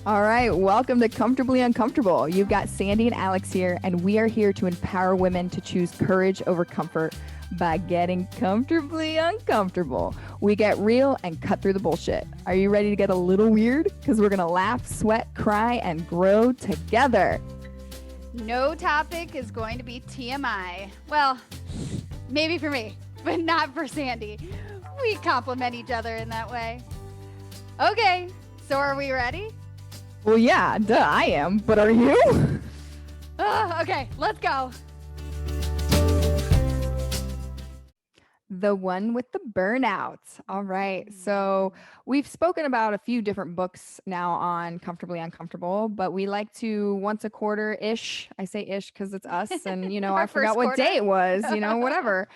All right, welcome to Comfortably Uncomfortable. You've got Sandy and Alex here, and we are here to empower women to choose courage over comfort by getting comfortably uncomfortable. We get real and cut through the bullshit. Are you ready to get a little weird? Because we're going to laugh, sweat, cry, and grow together. No topic is going to be TMI. Well, maybe for me, but not for Sandy. We complement each other in that way. Okay, so are we ready? Well, yeah, duh, I am, but are you? Okay, let's go. The one with the burnout. All right. So we've spoken about a few different books now on Comfortably Uncomfortable, but we like to once a quarter-ish. I say ish because it's us and, you know, I forgot what day it was, you know, whatever.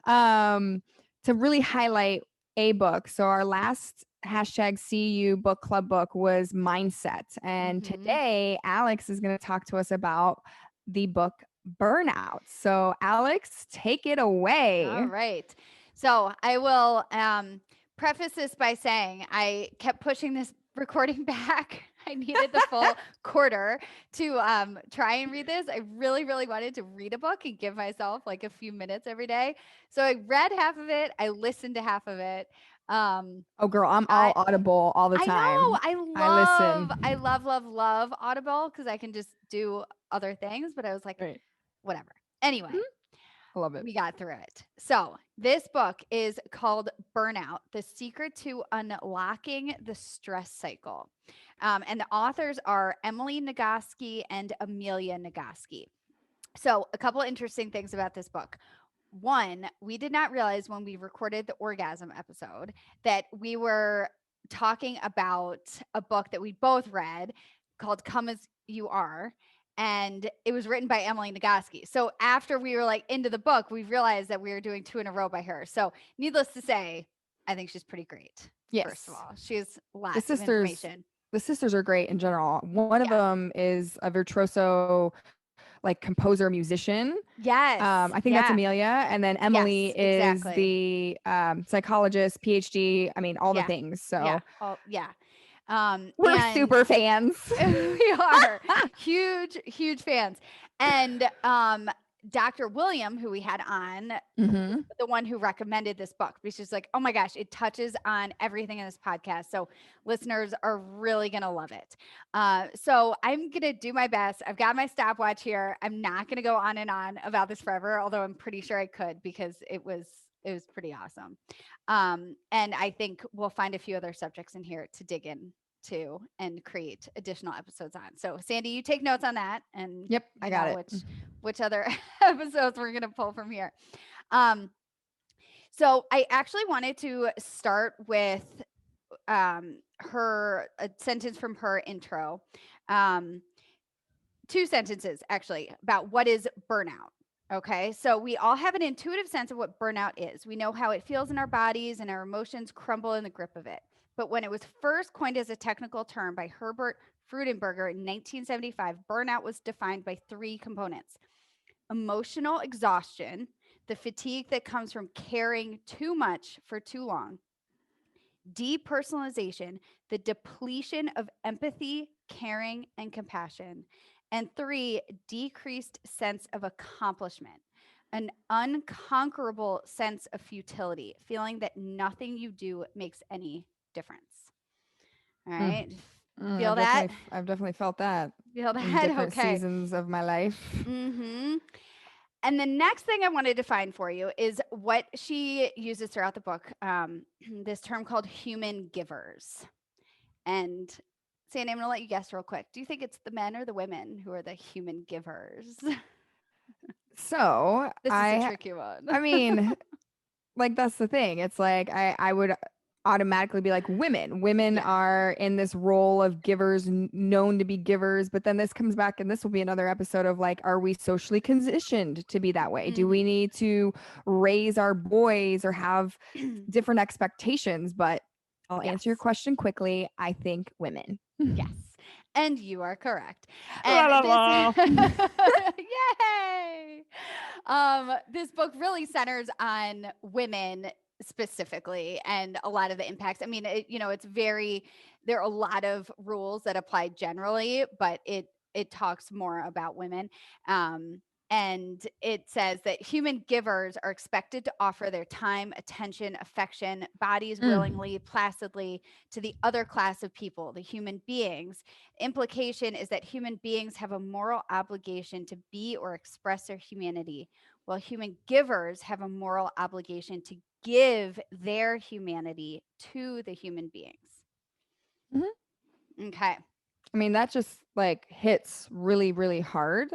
To really highlight a book. So our last hashtag CU book club book was Mindset. And today, Alex is going to talk to us about the book Burnout. So Alex, take it away. All right. So I will preface this by saying I kept pushing this recording back. I needed the full quarter to try and read this. I really, really wanted to read a book and give myself like a few minutes every day. So I read half of it. I listened to half of it. Oh, girl, I'm all audible all the time. I know. I love Audible because I can just do other things. But I was like, whatever. Anyway. I love it. We got through it. So this book is called Burnout, The Secret to Unlocking the Stress Cycle. And the authors are Emily Nagoski and Amelia Nagoski. So a couple interesting things about this book. One, we did not realize when we recorded the orgasm episode that we were talking about a book that we both read called Come As You Are. And it was written by Emily Nagoski. So after we were like into the book, we realized that we were doing 2 in a row by her. So needless to say, I think she's pretty great. Yes. First of all, she has lots of information. The sisters are great in general. One of them is a virtuoso, like composer, musician. Yes. I think that's Amelia. And then Emily is the psychologist, PhD. I mean, all the things. So we're super fans. We are huge fans. And Dr. William, who we had on, the one who recommended this book, because she's like, oh my gosh, it touches on everything in this podcast. So listeners are really going to love it. So I'm going to do my best. I've got my stopwatch here. I'm not going to go on and on about this forever, although I'm pretty sure I could because it was pretty awesome. And I think we'll find a few other subjects in here to dig in to and create additional episodes on. So Sandy, you take notes on that. And yep, I got it. Which other episodes we're going to pull from here. So I actually wanted to start with a sentence from her intro. 2 sentences actually about what is burnout. Okay, so we all have an intuitive sense of what burnout is. We know how it feels in our bodies and our emotions crumble in the grip of it. But when it was first coined as a technical term by Herbert Freudenberger in 1975, burnout was defined by 3 components: emotional exhaustion, the fatigue that comes from caring too much for too long; depersonalization, the depletion of empathy, caring, and compassion; and 3, decreased sense of accomplishment, an unconquerable sense of futility, feeling that nothing you do makes any difference. All right. Feel that? I've definitely felt that. Feel that? In different seasons of my life. And the next thing I wanted to find for you is what she uses throughout the book, this term called human givers. And Sandy, I'm going to let you guess real quick. Do you think it's the men or the women who are the human givers? So this is a tricky one. I mean, like, that's the thing. It's like, I would automatically be like women are in this role of givers, known to be givers, but then this comes back, and this will be another episode of like, are we socially conditioned to be that way? Do we need to raise our boys or have different expectations? But I'll answer your question quickly. I think women. Yes. And you are correct. And yay! This book really centers on women specifically and a lot of the impacts. I mean, it's very, there are a lot of rules that apply generally, but it talks more about women. Um, and it says that human givers are expected to offer their time, attention, affection, bodies Mm. willingly, placidly to the other class of people, the human beings. Implication is that human beings have a moral obligation to be or express their humanity, while human givers have a moral obligation to give their humanity to the human beings. Mhm. Okay. I mean, that just like hits really, really hard.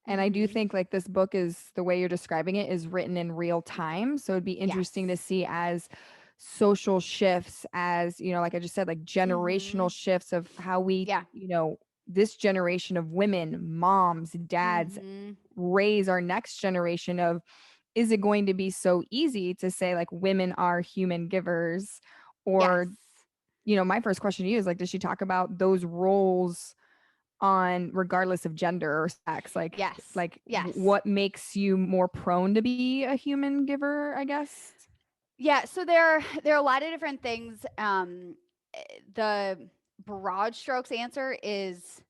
And I do Mm-hmm. think like this book is the way you're describing it is written in real time. So it'd be interesting to Yes. see as social shifts, as, like I just said, like Mm-hmm. generational shifts of how we, Yeah. this generation of women, moms, dads Mm-hmm. raise our next generation of, is it going to be so easy to say like women are human givers? Yes. Or, my first question to you is like, does she talk about those roles on regardless of gender or sex? Yes. Like Yes. what makes you more prone to be a human giver, I guess? Yeah. So there are a lot of different things. The broad strokes answer is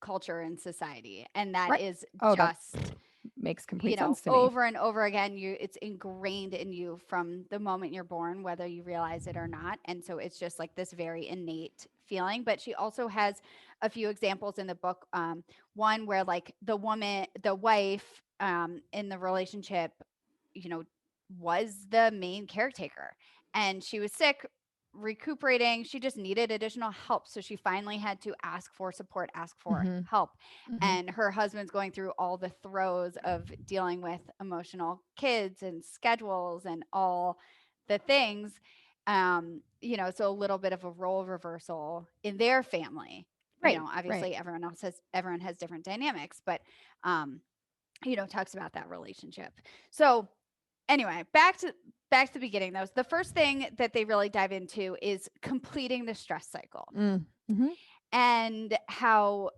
culture and society, and that Right. is Oh, that just makes complete sense to me. over and over again, it's ingrained in you from the moment you're born, whether you realize it or not. And so it's just like this very innate feeling. But she also has a few examples in the book. One where like the wife in the relationship, you know, was the main caretaker, and she was sick, recuperating. She just needed additional help. So she finally had to ask for support, ask for Mhm. help. Mhm. And her husband's going through all the throes of dealing with emotional kids and schedules and all the things. So a little bit of a role reversal in their family. Right. Right. Obviously everyone has different dynamics, but um, talks about that relationship. So anyway, back to the beginning though. The first thing that they really dive into is completing the stress cycle, Mm. Mhm. and how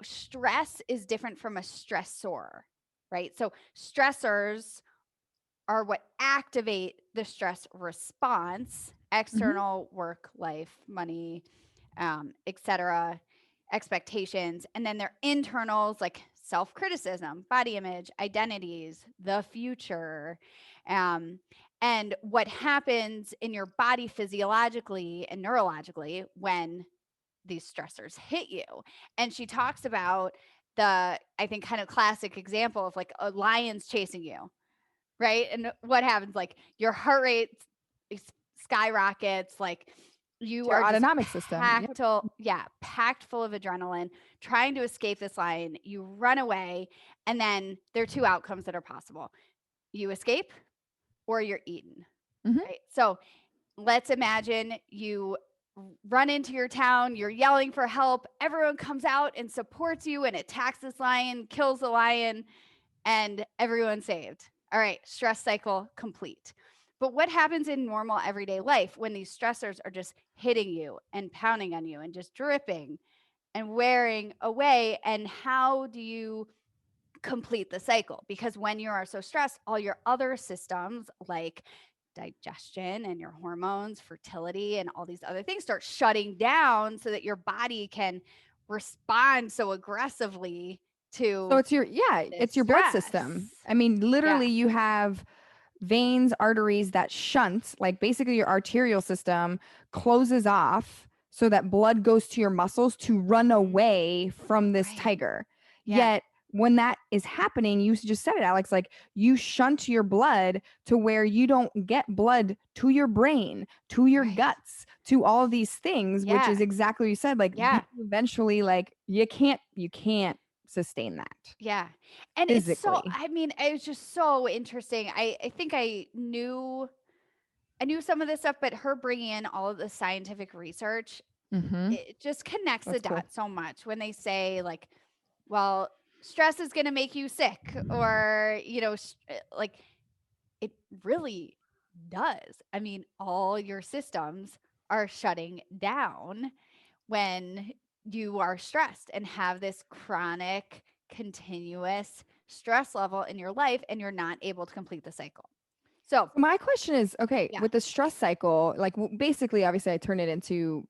stress is different from a stressor, right? So stressors are what activate the stress response: Mhm. external, work, life, money, etc., expectations. And then their internals, like self-criticism, body image, identities, the future. um, and what happens in your body physiologically and neurologically when these stressors hit you. And she talks about I think, kind of classic example of like a lion's chasing you, right? And what happens? Like your heart rate skyrockets, like It's you your are just autonomic system. Yep. packed full of adrenaline, trying to escape this lion. You run away, and then there are two outcomes that are possible: you escape or you're eaten, Mhm. right? So let's imagine you run into your town, you're yelling for help, everyone comes out and supports you and attacks this lion, kills the lion, and everyone's saved. All right, stress cycle complete. But what happens in normal everyday life when these stressors are just hitting you and pounding on you and just dripping and wearing away? And how do you complete the cycle? Because when you are so stressed, all your other systems like digestion and your hormones, fertility, and all these other things start shutting down so that your body can respond so aggressively So to this it's your blood system. stress. I mean, Yeah. literally you have veins, arteries that shunt, like basically your arterial system closes off so that blood goes to your muscles to run Mhm. away from this Right. tiger. Yeah. Yet when that is happening, you just said it, Alex, like you shunt your blood to where you don't get blood to your brain, to your Right. guts, to all of these things, which is Yeah. exactly what you said. Like you Yeah. eventually, like you can't sustain that Yeah. And it's so, physically. I mean, it was just so interesting. I think I knew some of this stuff, but her bringing in all of the scientific research, Mm-hmm. it just connects the That's cool. dots so much when they say like, well, stress is going to make you sick, or like it really does. I mean, all your systems are shutting down when you are stressed and have this chronic, continuous stress level in your life, and you're not able to complete the cycle. So, My question is, okay, yeah. with the stress cycle, like basically, obviously, I turn it into,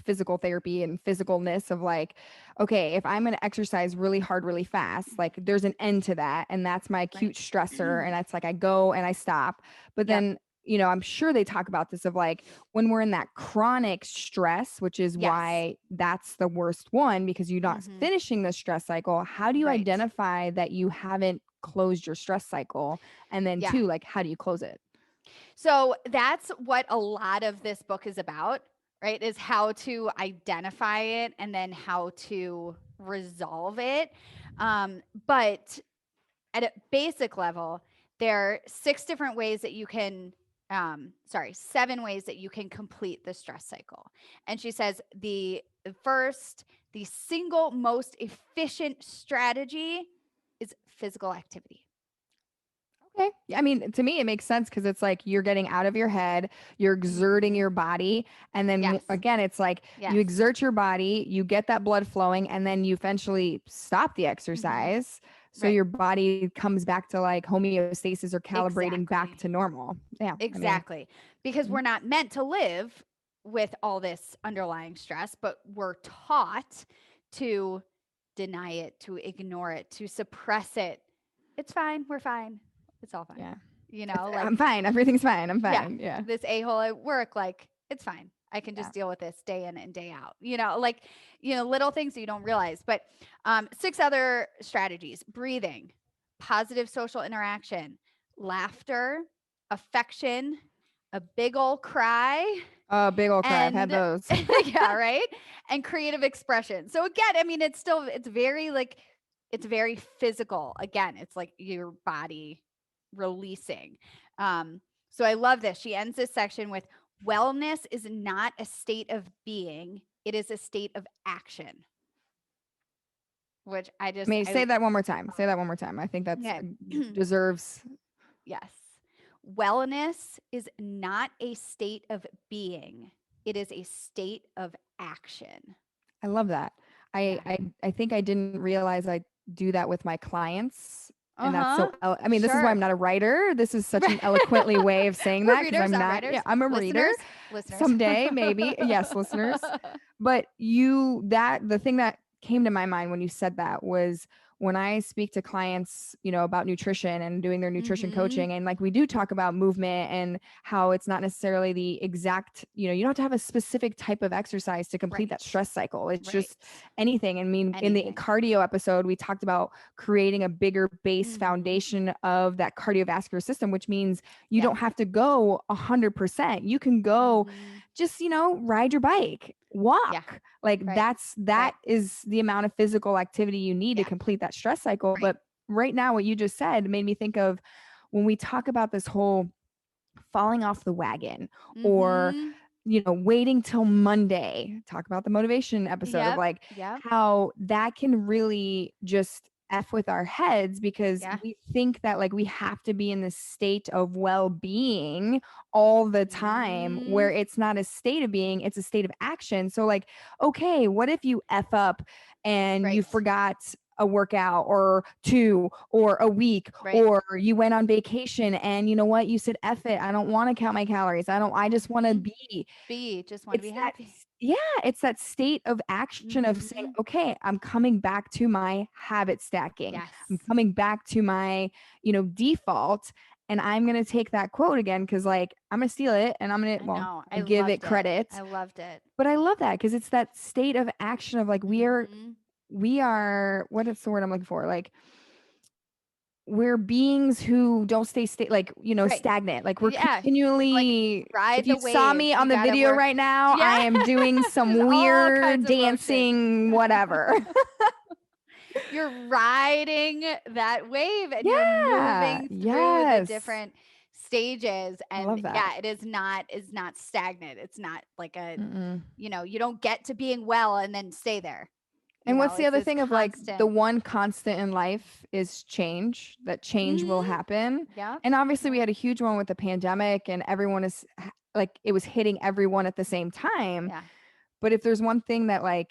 physical therapy and physicalness of like, okay, if I'm going to exercise really hard, really fast, like there's an end to that. And that's my Right. acute stressor. And that's like I go and I stop. But Yep. then, I'm sure they talk about this of like when we're in that chronic stress, which is Yes. why that's the worst one because you're not Mhm. finishing the stress cycle. How do you Right. identify that you haven't closed your stress cycle? And then Yeah. two, like, how do you close it? So that's what a lot of this book is about, right? Is how to identify it and then how to resolve it. But at a basic level, there are 6 different ways that you can, 7 ways that you can complete the stress cycle. And she says first, the single most efficient strategy is physical activity. Okay. Yeah, I mean, to me, it makes sense because it's like you're getting out of your head, you're exerting Mhm. your body. And then Yes. again, it's like you Yes. exert your body, you get that blood flowing, and then you eventually stop the Mhm. exercise. So Right. your body comes back to like homeostasis or calibrating back Exactly. to normal. Yeah. I mean, Exactly. Because mhm. we're not meant to live with all this underlying stress, but we're taught to deny it, to ignore it, to suppress it. It's fine. We're fine. It's all fine. Yeah. Like, I'm fine. Everything's fine. I'm yeah, fine. Yeah. this a hole at work, like, it's fine. I can Yeah. just deal with this day in and day out. Like, little things that you don't realize. But 6 other strategies: breathing, positive social interaction, laughter, affection, a big ol' cry, Oh, big old cry. I've had and those. yeah, right? And creative expression. So again, I mean, it's very like, it's very physical. Again, it's like your body releasing. Um, so I love this. She ends this section with, wellness is not a state of being, it is a state of action, which I mean, I say that one more time. Say that one more time. I think that's okay. deserves. Yes. Wellness is not a state of being, it is a state of action. I love that. I Yeah. I I think I didn't realize I do that with my clients, and that's so Uh-huh. I mean, this is why I'm Sure. not a writer. This is such an eloquently way of saying We're that because readers, I'm not not writers. yeah, I'm a reader. Listeners, listeners. Someday, maybe. Yes, listeners. But the thing that came to my mind when you said that was when I speak to clients, about nutrition and doing their nutrition Mhm. coaching, and like we do talk about movement and how it's not necessarily the exact, you don't have to have a specific type of exercise to complete that Right. stress cycle. It's Right. just anything. I mean, in the Anything. cardio episode, we talked about creating a bigger base Mhm. foundation of that cardiovascular system, which means you Yeah. don't have to go 100%. You can go Mhm. just, ride your bike, Yeah. walk. Like Right. that Right. is the amount of physical activity you need to Yeah. complete that stress cycle. Right. But right now, what you just said made me think of when we talk about this whole falling off the wagon or Mhm. waiting till Monday, talk about the motivation episode of Yep. like Yep. how that can really just F with our heads because Yeah. we think that like we have to be in this state of well-being all the time where Mhm. it's not a state of being, it's a state of action. So like, okay, what if you F up and you Right. forgot a workout or two or a week Right. or you went on vacation and you know what you said F it, I don't want to count my calories, I just want to Mhm. be. Just want to be It's that happy. yeah, it's that state of action of saying, Mhm. okay, I'm coming back to my habit stacking, I'm Yes. coming back to my default. And I'm going to take that quote again because like I'm going to steal it and I'm going to I well know. I I'll give it loved it. credit. I loved it. But I love that because it's that state of action of like Mhm. we are what is the word I'm looking for? Like we're beings who don't like, Right. stagnant. Like we're Yeah. Like, continually, if ride you the saw wave. me You on the gotta video work. right now, Yeah. I am doing There's some all kinds weird of motion. dancing, whatever. You're riding that wave and you're Yeah. moving through the Yes. different stages. I And love that. yeah, it's not stagnant. It's not like Mm-mm. you don't get to being well and then stay there. And what's the It's other this thing of like the constant. one constant in life is change, that change will Mhm. happen. Yep. And obviously we Yep. had a huge one with the pandemic and everyone is like it was hitting everyone at the same time. Yeah. But if there's one thing that like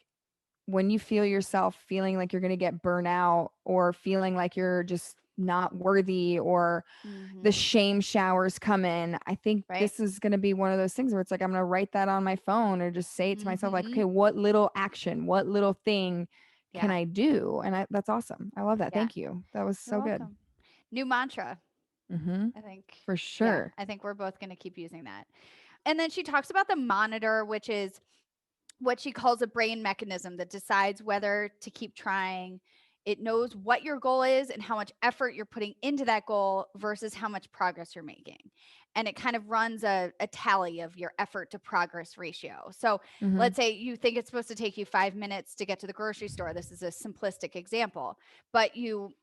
when you feel yourself feeling like you're going to get burnout or feeling like you're just not worthy, or the Mhm. shame showers come in. I think Right? this is going to be one of those things where it's like I'm going to write that on my phone or just say it to myself like, okay, Mhm. what little action, what little thing can Yeah. I do? And that's awesome. I love that. Yeah. Thank you. That was You're so good. welcome. New mantra. Mhm. I think, For yeah, sure. I think we're both going to keep using that. And then she talks about the monitor, which is what she calls a brain mechanism that decides whether to keep trying. It knows what your goal is and how much effort you're putting into that goal versus how much progress you're making. And it kind of runs a tally of your effort to progress ratio. So Mhm. let's say you think it's supposed to take you 5 minutes to get to the grocery store. This is a simplistic example, but you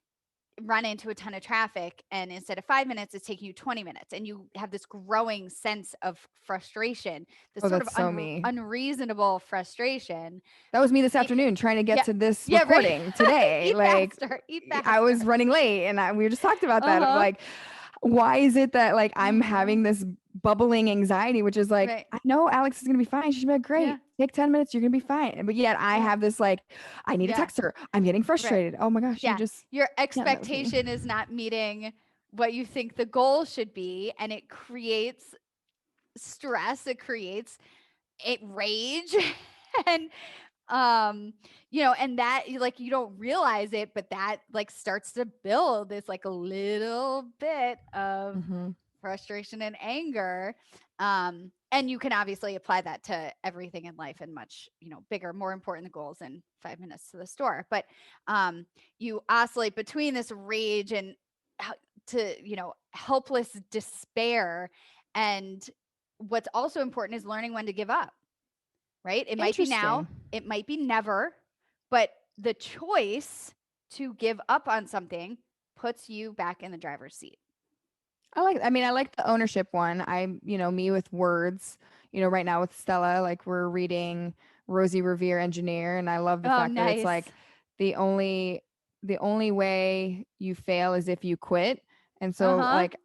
run into a ton of traffic and instead of 5 minutes it's taking you 20 minutes and you have this growing sense of frustration, this Oh, sort of that's so me. unreasonable frustration. That was me this Maybe, afternoon trying to get yeah, to this yeah, right. recording today. Eat Like faster, eat I faster. was running late and we were just talked about that of Uh-huh. like, why is it that like I'm Uh-huh. having this bubbling anxiety, which is like, Right. I know Alex is going to be fine. She's like, Yeah. great. Take 10 minutes. You're going to be fine. But yet I Yeah. have this like, I need to Yeah. text her. I'm getting Right. frustrated. Oh my gosh. You Yeah. just, Your yeah, that was me. expectation is not meeting what you think the goal should be, and it creates stress, it creates it rage and and that like you don't realize it, but that like starts to build this like a little bit of Mhm. frustration and anger. And you can obviously apply that to everything in life and much bigger, more important goals than 5 minutes to the store. But you oscillate between this rage and to helpless despair. And what's also important is learning when to give up. Right? It might be now, Interesting. it might be never, but the choice to give up on something puts you back in the driver's seat. I mean, I like the ownership one. Me with words, right now with Stella, like we're reading Rosie Revere Engineer, and I love the Oh, fact that it's nice. like the only the only way you fail is if you quit. And so Uh-huh. like,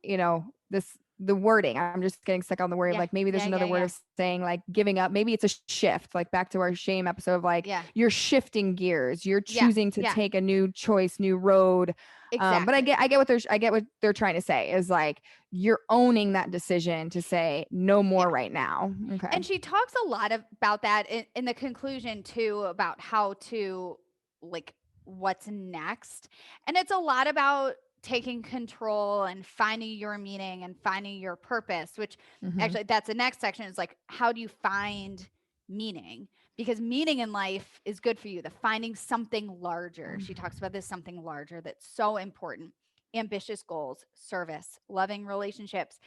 the wording, I'm just getting stuck on the word of Yeah. like maybe there's Yeah, yeah, another word yeah. of saying like giving up. Maybe it's a shift, like back to our shame episode of like Yeah. you're shifting gears, you're Yeah. choosing to Yeah. take a new choice, new road. But I Exactly. get what they're trying to say is like you're owning that decision to say no Yeah. more right now. Okay. And she talks a lot about that in the conclusion too, about how to like what's next. And it's a lot about taking control and finding your meaning and finding your purpose, which Mm-hmm. actually that's the next section is like, how do you find meaning? Because meaning in life is good for you, the finding something larger. She talks about this something larger that's so important. Ambitious goals, service, loving relationships.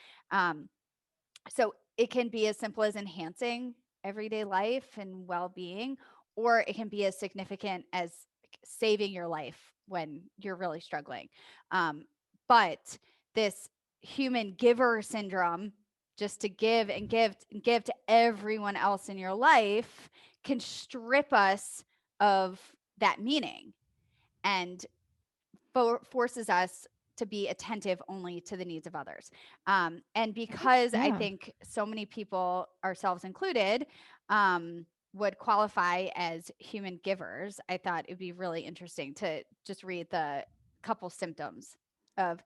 So it can be as simple as enhancing everyday life and well-being, or it can be as significant as saving your life when you're really struggling. But this human giver syndrome, just to give and give and give to everyone else in your life, can strip us of that meaning and forces us to be attentive only to the needs of others. And because I Yeah. think so many people, ourselves included, would qualify as human givers, I thought it'd be really interesting to just read the couple symptoms of,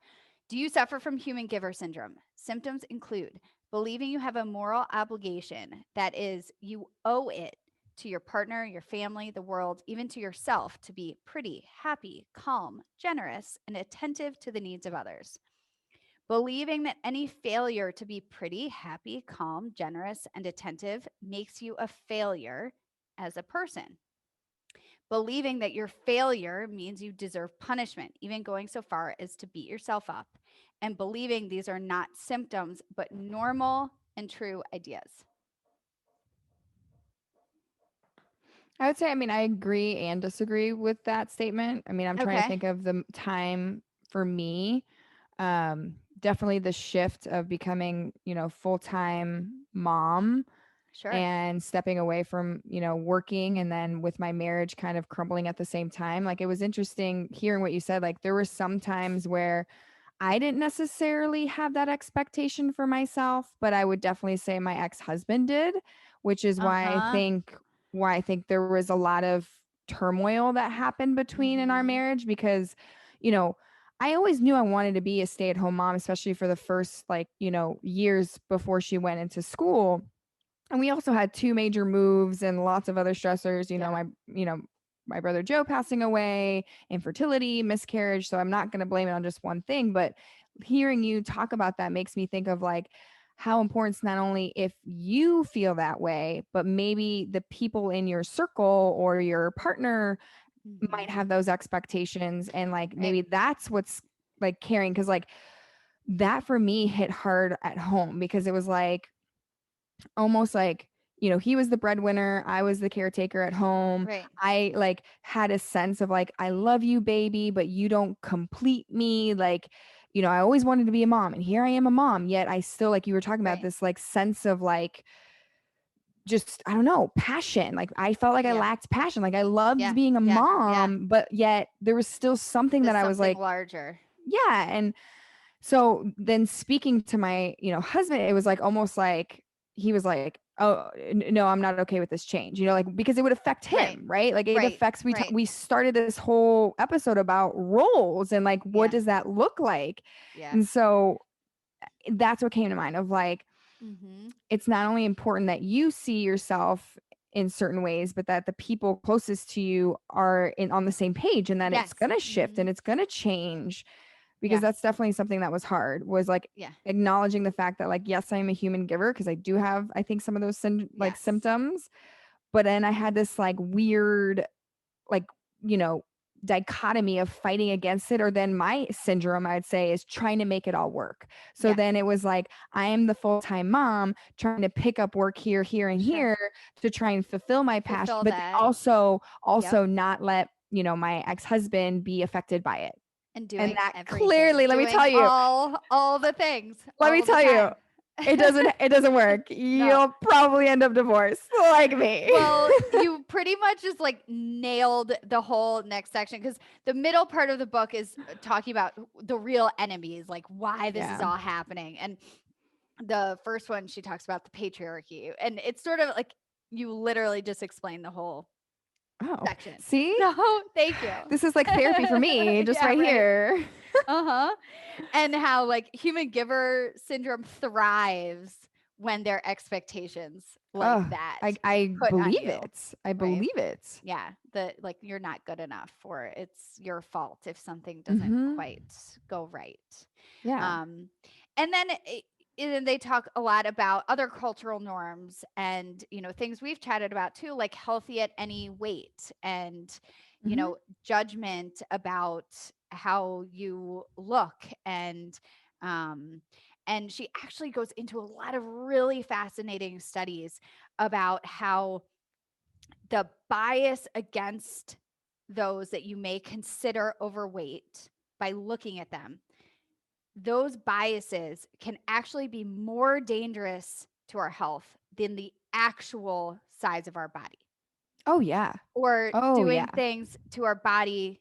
do you suffer from human giver syndrome? Symptoms include believing you have a moral obligation, that is, you owe it to your partner, your family, the world, even to yourself, to be pretty, happy, calm, generous, and attentive to the needs of others. Believing that any failure to be pretty, happy, calm, generous, and attentive makes you a failure as a person. Believing that your failure means you deserve punishment, even going so far as to beat yourself up. And believing these are not symptoms, but normal and true ideas. I would say, I mean, I agree and disagree with that statement. I mean, I'm trying to Okay, think of the time for me. Definitely the shift of becoming, full-time mom sure. and stepping away from, working, and then with my marriage kind of crumbling at the same time. Like it was interesting hearing what you said. Like there were some times where I didn't necessarily have that expectation for myself, but I would definitely say my ex-husband did, which is Uh huh. why I think there was a lot of turmoil that happened between in our Mm-hmm. marriage because, you know, I always knew I wanted to be a stay-at-home mom, especially for the first, like, years before she went into school. And we also had 2 major moves and lots of other stressors, Yeah. my brother Joe passing away, infertility, miscarriage, so I'm not gonna blame it on just one thing, but hearing you talk about that makes me think of, like, how important it's not only if you feel that way, but maybe the people in your circle or your partner might Mm-hmm. have those expectations, and, like, Right. maybe that's what's, like, carrying, because, like, that for me hit hard at home because it was, like, almost like, he was the breadwinner, I was the caretaker at home. Right. I, like, had a sense of, like, I love you, baby, but you don't complete me. Like, I always wanted to be a mom, and here I am a mom, yet I still, like you were talking about, Right. this, like, sense of, like, just, I don't know, passion. Like, I felt like I Yeah. lacked passion. Like, I loved Yeah. being a Yeah. Yeah. mom, but yet there was still something that There's I was something like, larger. yeah. And so then speaking to my, husband, it was like almost like he was like, "Oh, no, I'm not okay with this change." Like, because it would affect Right. him, right? Like, it Right. affects, Right. we started this whole episode about roles and, like, what Yeah. does that look like? Yeah. And so that's what came to mind of, like, Mm-hmm. it's not only important that you see yourself in certain ways, but that the people closest to you are on the same page, and that it's Yes. going to shift Mm-hmm. and it's going to change, because Yeah. that's definitely something that was hard, was, like, Yeah. acknowledging the fact that, like, yes, I'm a human giver, because I do have, I think, some of those like, Yes. symptoms, but then I had this, like, weird, like, you know dichotomy of fighting against it, or then my syndrome, I'd say, is trying to make it all work. So Yeah. then it was like, I am the full-time mom trying to pick up work here, here, and Sure. here to try and fulfill my passion, Fulfill but then that. Yep. also not let, my ex-husband be affected by it. And And doing that everything, clearly, doing all the things let me all the tell you, time. it doesn't work. No. You'll probably end up divorced like me. Well, you pretty much just like nailed the whole next section, because the middle part of the book is talking about the real enemies, like why this is Yeah. all happening. And the first one, she talks about the patriarchy, and it's sort of like you literally just explained the whole Oh, section. see? So thank you. This is like therapy for me, just Yeah, right right. here. Uh-huh. And how like human giver syndrome thrives when their expectations like Oh, that I put on believe you, it. I right? believe it. Yeah, the like you're not good enough, or it's your fault if something doesn't Mhm. quite go right. Yeah. Um, and then and they talk a lot about other cultural norms and things we've chatted about too, like healthy at any weight, and Mhm. judgment about how you look, um and she actually goes into a lot of really fascinating studies about how the bias against those that you may consider overweight, by looking at them, those biases can actually be more dangerous to our health than the actual size of our body, Oh, yeah. or Oh, doing yeah. things to our body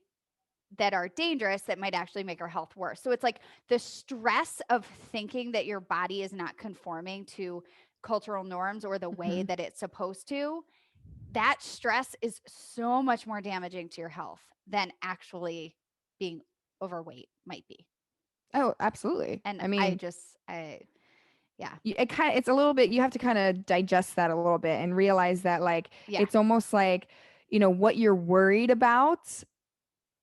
that are dangerous that might actually make our health worse. So it's like the stress of thinking that your body is not conforming to cultural norms or the way Mhm. that it's supposed to, that stress is so much more damaging to your health than actually being overweight might be. Oh, absolutely. And I mean, yeah, it's a little bit, you have to kinda digest that a little bit and realize that, like, yeah, it's almost like, what you're worried about,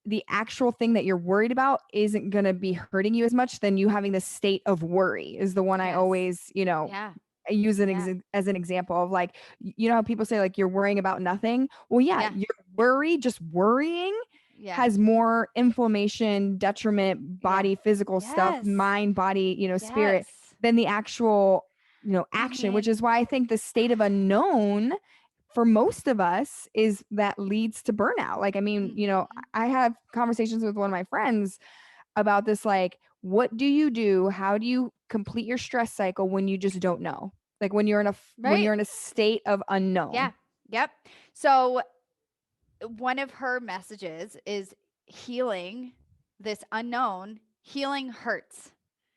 the actual thing that you're worried about isn't gonna be hurting you as much than you having this state of worry, is the one I yes, always, yeah, I use yeah, as an example of, like, you know how people say, like, you're worrying about nothing? Well, yeah, yeah, your worry, just worrying, yeah, has more inflammation, detriment, yeah, body, physical stuff, yes, mind, body, spirit, yes. than the actual, I action, which mean, is why I think the state of unknown for most of us is that leads to burnout. Like, I mean, mhm, I have conversations with one of my friends about this, like, what do you do? How do you complete your stress cycle when you just don't know? Like, when right, you're in a state of yeah, unknown. yep. So one of her messages is healing this unknown. Healing hurts.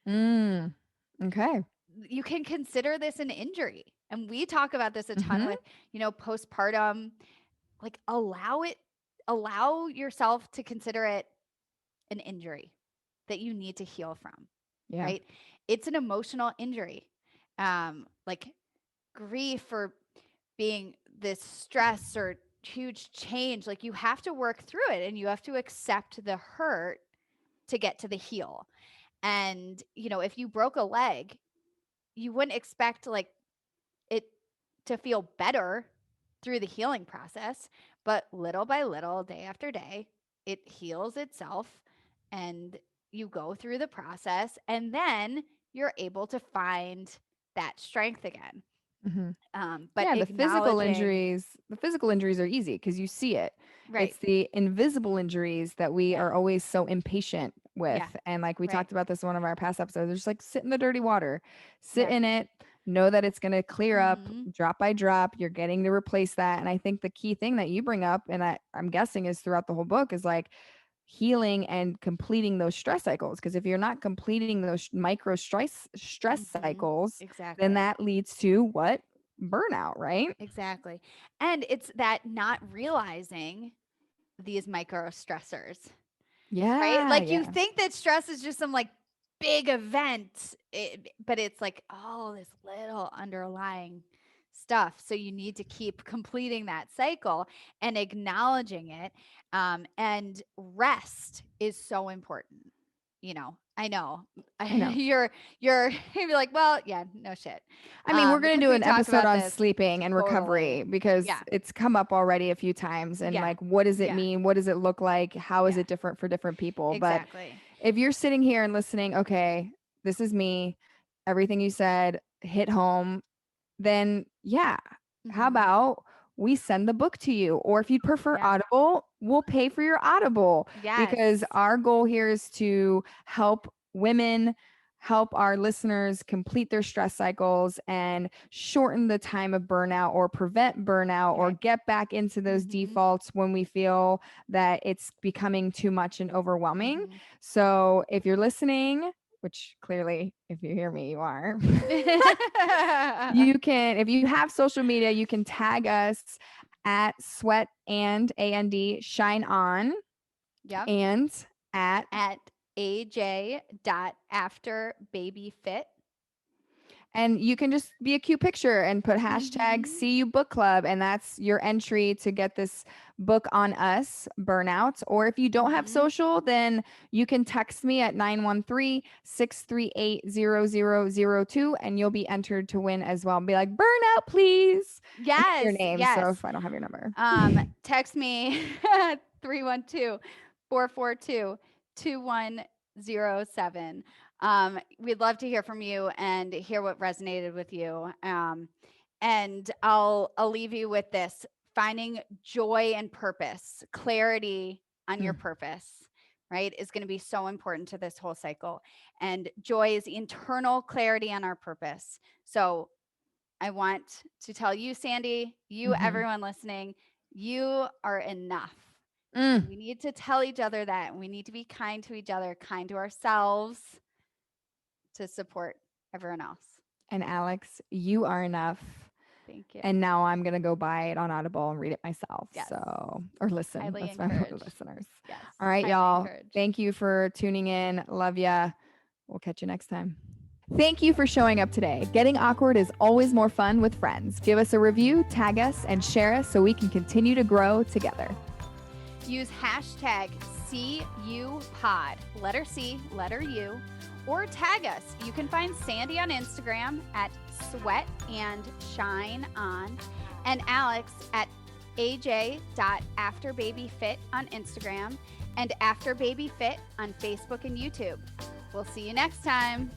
Mm. Okay. You can consider this an injury. And we talk about this a ton Mhm. with, postpartum. Like, allow yourself to consider it an injury. that you need to heal from, Yeah. right? It's an emotional injury. Like grief or being this stress or huge change, like you have to work through it and you have to accept the hurt to get to the heal. And, if you broke a leg, you wouldn't expect like it to feel better through the healing process, but little by little, day after day, it heals itself and you go through the process and then you're able to find that strength again. Hmm. But Yeah, acknowledging, the physical injuries are easy because you see it. right. It's the invisible injuries that we Yeah. are always so impatient with. Yeah. And like we Right. talked about this in one of our past episodes, there's like sit in the dirty water, sit Yeah. in it, know that it's going to clear up Mm-hmm. drop by drop. You're getting to replace that. And I think the key thing that you bring up, and I'm guessing is throughout the whole book, is like healing and completing those stress cycles. Because if you're not completing those micro stress Mm-hmm. cycles, then Exactly. that leads to what? Burnout, right? Exactly. And it's that not realizing these micro stressors, right? Yeah, Like you yeah. think that stress is just some like big event, but it's like all this little underlying stuff. So you need to keep completing that cycle and acknowledging it. And rest is so important. I know I know. you're be like, well, yeah, no shit. I mean, we're going to Because do we an talk episode about on this sleeping and totally. recovery because Yeah. it's come up already a few times. And Yeah. like, what does it Yeah. mean? What does it look like? How is Yeah. it different for different people? But Exactly. if you're sitting here and listening, okay, this is me, everything you said hit home, then yeah, how Mhm. about we send the book to you? Or if you'd prefer Yeah. Audible, we'll pay for your Audible because Yes. our goal here is to help women, help our listeners complete their stress cycles and shorten the time of burnout or prevent burnout or Right. get back into those Mhm. defaults when we feel that it's becoming too much and overwhelming. Mhm. So if you're listening, which clearly, if you hear me, you are. You can, if you have social media, you can tag us at sweat and shine on Yep. and at, At aj.afterbabyfit. and you can just be a cute picture and put hashtag see you book club. And that's your entry to get this book on us, Burnout. Or if you don't have Mhm. social, then you can text me at 913-638-0002 and you'll be entered to win as well. And be like, burnout, please. And give your Yes, name. So yes. if I don't have your number. Text me 312-442-2107. We'd love to hear from you and hear what resonated with you. And I'll leave you with this: finding joy and purpose, clarity on your Mm. purpose, right, is going to be so important to this whole cycle. And joy is internal clarity on our purpose. So I want to tell you, Sandy, you, Mm-hmm. everyone listening, you are enough. Mm. And we need to tell each other that. We need to be kind to each other, kind to ourselves to support everyone else. And Alex, you are enough. Thank you. And now I'm going to go buy it on Audible and read it myself. Yes. So, or listen. Highly That's my encouraged. listeners. Yes. All right, Highly y'all. encouraged. Thank you for tuning in. Love ya. We'll catch you next time. Thank you for showing up today. Getting awkward is always more fun with friends. Give us a review, tag us, and share us so we can continue to grow together. Use hashtag CUPod, letter C, letter U, or tag us. You can find Sandy on Instagram at sweat and shine on, and Alex at aj.afterbabyfit on Instagram and afterbabyfit on Facebook and YouTube. We'll see you next time.